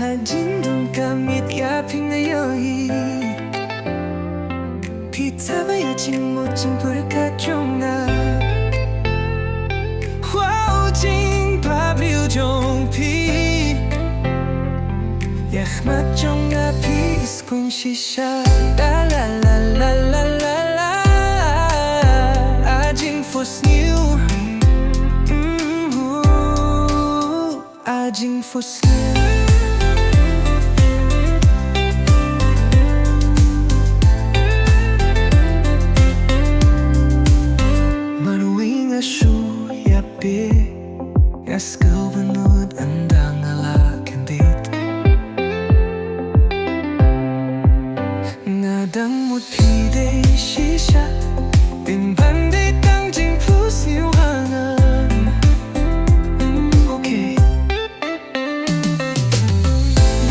один руками яб힌 내 여인 비타봐야지 멋진 불가 종나 화오진 밥류 종피 야흐맛 종나 비스군 시샤 라라라라라라라 아진 fosse new 아진 fosse new As gulbenod andang alakan dito Ngadang mo't pide shisha Din bandit ang jingpus yung hangan Okay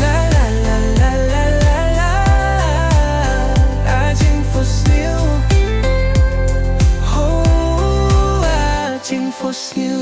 La la la la la la la Ajing fos niyo Oh, ajing fos niyo